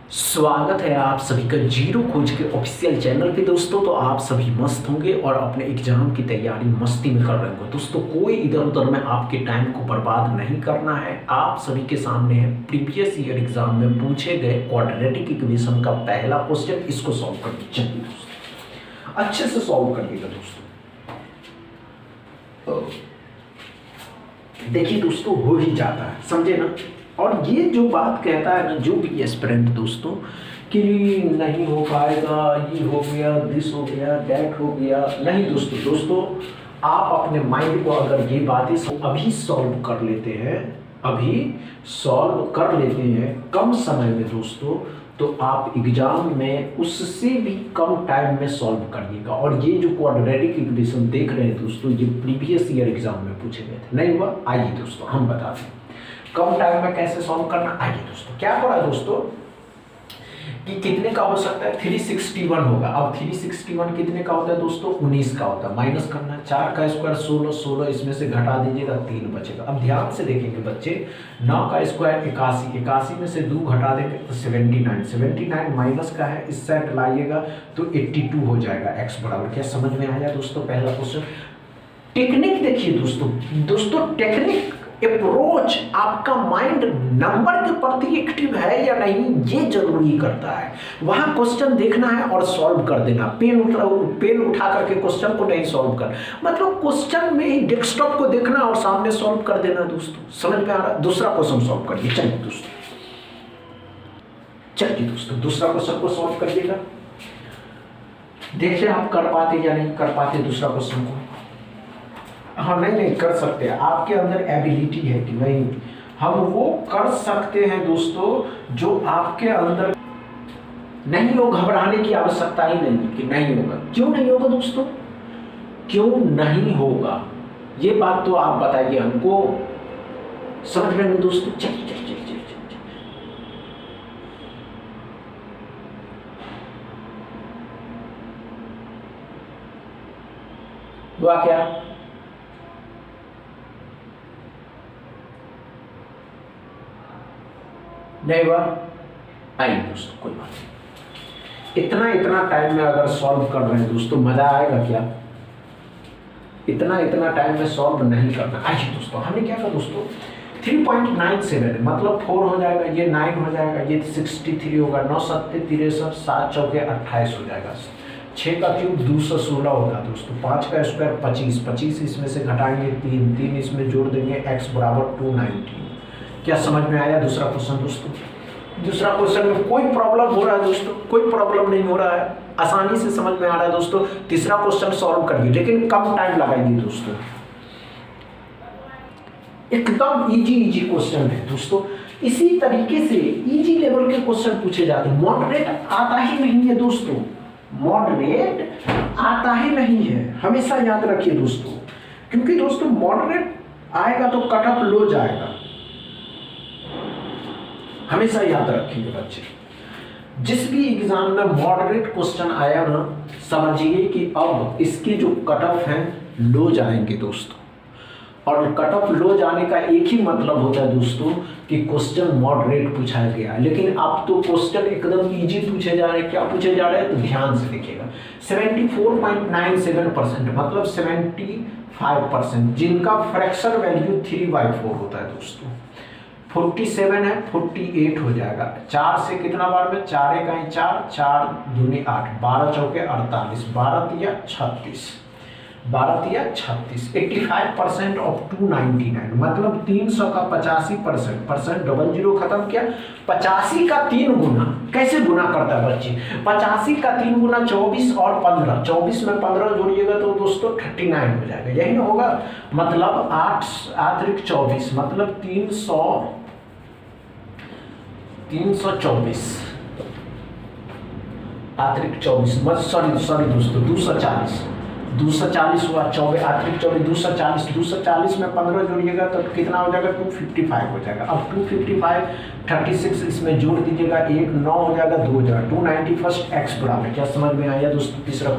स्वागत है आप सभी का जीरो खोज के ऑफिशियल चैनल पे दोस्तों। तो आप सभी मस्त होंगे और अपने एग्जाम की तैयारी मस्ती में कर रहे होंगे दोस्तों। कोई इधर उधर में आपके टाइम को बर्बाद नहीं करना है। आप सभी के सामने है प्रीवियस ईयर एग्जाम में पूछे गए क्वाड्रेटिक इक्वेशन का पहला क्वेश्चन। इसको सॉल्व कर दीजिए दोस्तों, अच्छे से सॉल्व करिएगा दोस्तों। देखिए दोस्तों, हो ही जाता है, समझे ना। और ये जो बात कहता है ना जो भी एस्पिरेंट दोस्तों कि नहीं हो पाएगा, ये हो गया, दिस हो गया, दैट हो गया, नहीं दोस्तों आप अपने माइंड को अगर ये बातें अभी सॉल्व कर लेते हैं, कम समय में दोस्तों, तो आप एग्जाम में उससे भी कम टाइम में सॉल्व करिएगा। और ये जो क्वाड्रेटिक इक्वेशन देख रहे हैं दोस्तों, ये प्रीवियस ईयर एग्जाम में पूछे गए थे। नहीं हुआ, आइए दोस्तों हम बताते हैं कम टाइम में कैसे सॉल्व करना। आइए दोस्तों, क्या हो रहा है दोस्तों कि कितने का हो सकता है, 361 होगा। अब 361 कितने का होता है दोस्तों, 19 का होता है। माइनस करना है, 4 का स्क्वायर 16, 16 इसमें से घटा दीजिएगा, 3 बचेगा। अब ध्यान से देखेंगे बच्चे, 9 का स्क्वायर 81, 81 में से 2 घटा देंगे तो 79, 79 माइनस का है, इस साइड लाइएगा तो 82 हो जाएगा। एक्स बराबर क्या, समझ में आया दोस्तों पहला क्वेश्चन। टेक्निक देखिए दोस्तों टेक्निक अप्रोच, आपका माइंड नंबर के प्रति एक्टिव है या नहीं ये जरूरी करता है। वहां क्वेश्चन देखना है और सॉल्व कर देना। पेन उठा करके क्वेश्चन को नहीं सॉल्व कर, मतलब क्वेश्चन में ही डेस्कटॉप को देखना और सामने सॉल्व कर देना दोस्तों। समझ में आ रहा है। दूसरा क्वेश्चन सॉल्व करिए, चलिए दोस्तों दूसरा क्वेश्चन को सॉल्व करिएगा। देखिए आप कर पाते या नहीं कर पाते दूसरा क्वेश्चन को। हाँ नहीं कर सकते, आपके अंदर एबिलिटी है कि नहीं, हम वो कर सकते हैं दोस्तों जो आपके अंदर नहीं हो। घबराने की आवश्यकता ही नहीं कि नहीं होगा। क्यों नहीं होगा दोस्तों, क्यों नहीं होगा ये बात तो आप बताइए हमको। समझ रहे हैं दोस्तों। चलिए हुआ क्या, नहीं हुआ, आइए दोस्तों कोई बात नहीं। इतना टाइम में अगर सॉल्व कर रहे हैं दोस्तों, मजा आएगा क्या। इतना टाइम में सॉल्व नहीं करना। आइए दोस्तों, हमने क्या कहा दोस्तों, 3.97 मतलब 4 हो जाएगा, ये 9 हो जाएगा, ये 63 होगा, 9 7 63, 7 चौके 28 हो जाएगा। 6 का क्यूब 216 होगा दोस्तों। 5 का स्क्वायर 25, 25 इसमें से घटाएंगे 3 इसमें जोड़ देंगे, x बराबर 290। क्या समझ में आया दूसरा क्वेश्चन दोस्तों। दूसरा क्वेश्चन में कोई प्रॉब्लम हो रहा है दोस्तों, कोई प्रॉब्लम नहीं हो रहा है, आसानी से समझ में आ रहा है दोस्तों। तीसरा क्वेश्चन सॉल्व करिए लेकिन कम टाइम लगाएंगे दोस्तों। एकदम इजी क्वेश्चन है दोस्तों। इसी तरीके से इजी लेवल के क्वेश्चन पूछे जाते हैं। मॉडरेट आता ही नहीं है दोस्तों, मॉडरेट आता ही नहीं है, हमेशा याद रखिए दोस्तों। क्योंकि दोस्तों मॉडरेट आएगा तो कट ऑफ लो जाएगा, हमेशा याद रखेंगे बच्चे। जिस भी एग्जाम में मॉडरेट क्वेश्चन आया ना, समझिए कि अब इसके जो कट ऑफ हैं लो जाएंगे दोस्तों। और कट ऑफ लो जाने का एक ही मतलब होता है दोस्तों कि क्वेश्चन मॉडरेट पूछा गया। लेकिन अब तो क्वेश्चन एकदम इजी पूछे जा रहे हैं। क्या पूछे जा रहे हैं तो ध्यान से देखिएगा। 74.97% मतलब 75%, जिनका फ्रैक्शन वैल्यू 3/4 होता है दोस्तों। 47 है, 48 हो जाएगा। 4 से कितना बार में, 4 1 4, 4 दूनी 8, 12 चौके 48, 12 तिया 36, 85% ऑफ 299 मतलब 300 का 85%, डबल जीरो खत्म किया। 85 का 3 गुना कैसे गुना करता है बच्चे, 85 का 3 गुना 24 और 15, 24 में 15 जोड़िएगा तो दोस्तों 39 हो जाएगा। यही ना होगा, मतलब 8 अतिरिक्त 24 मतलब 324 अतिरिक्त 24 सॉरी दोस्तों 240 हुआ। 24 अतिरिक्त 24 240 में 15 जोड़िएगा तो कितना हो जाएगा, 255 हो जाएगा। अब 255 36 इसमें जोड़ दीजिएगा, 1 9 हो जाएगा, 2 हो जाएगा, 291 एक्स बराबर। क्या समझ में आया दोस्तों तीसरा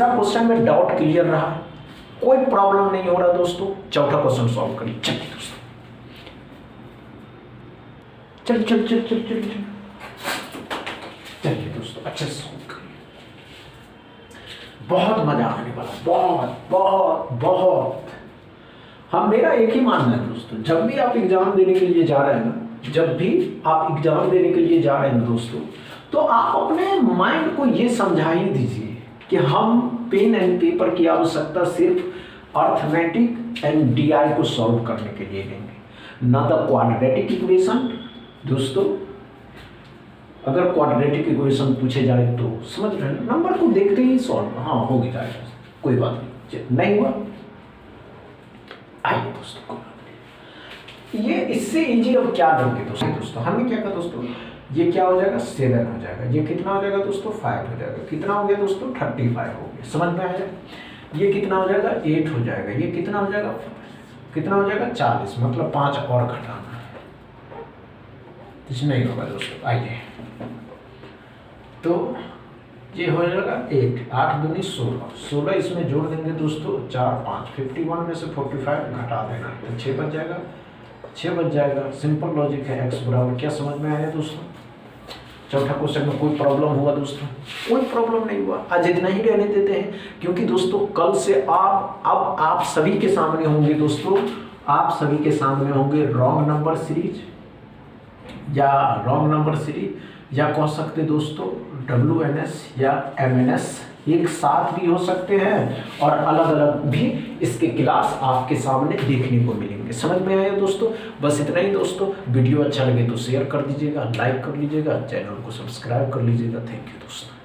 क्वेश्चन में डाउट क्लियर रहा, कोई प्रॉब्लम नहीं हो रहा दोस्तों। चौथा क्वेश्चन सॉल्व करिए। चलिए दोस्तों, चल चलिए दोस्तों अच्छे से सॉल्व करिए, बहुत मजा आने वाला, बहुत बहुत बहुत। हम मेरा एक ही मानना है दोस्तों, जब भी आप एग्जाम देने के लिए जा रहे हैं ना, जब भी आप एग्जाम देने के लिए जा रहे हैं दोस्तों, तो आप अपने माइंड को ये समझा ही दीजिए कि हम पेन एंड पेपर की आवश्यकता सिर्फ अर्थमेटिक एंड डीआई को सॉल्व करने के लिए लेंगे, ना द क्वाड्रेटिक इक्वेशन। दोस्तों अगर क्वाड्रेटिक इक्वेशन पूछे जाए तो समझ रहे हैं, नंबर को देखते ही सॉल्व, हाँ हो गया जाएगा, कोई बात नहीं हुआ, आइए दोस्तों कोई बात नहीं। ये इससे इजी अब क्या देंगे दोस्तों हमने क्या कहा दोस्तों, ये क्या हो जाएगा 7 हो जाएगा, ये कितना हो जाएगा दोस्तों 5 हो जाएगा, कितना हो गया दोस्तों 35 हो गया, समझ में आया। ये कितना हो जाएगा 8 हो जाएगा, ये कितना हो जाएगा 40, मतलब 5 और घटाना है, कुछ नहीं होगा दोस्तों। आइए तो ये हो जाएगा 8 दूनी 16 इसमें जोड़ देंगे दोस्तों 4 5, 51 में से 45 घटा देना तो 6 बच जाएगा। सिंपल लॉजिक है, x बराबर क्या, समझ में आया दोस्तों। चौथा क्वेश्चन में कोई प्रॉब्लम हुआ दोस्तों, कोई प्रॉब्लम नहीं हुआ, आज इतना ही रहने देते हैं, क्योंकि दोस्तों कल से आप सभी के सामने होंगे दोस्तों, आप सभी के सामने होंगे रॉन्ग नंबर सीरीज या कह सकते दोस्तों WNS या MNS एक साथ भी हो सकते हैं, और अलग अलग भी इसके क्लास आपके सामने देखने को मिलेंगे। समझ में आया दोस्तों, बस इतना ही दोस्तों। वीडियो अच्छा लगे तो शेयर कर दीजिएगा, लाइक कर लीजिएगा, चैनल को सब्सक्राइब कर लीजिएगा। थैंक यू दोस्तों।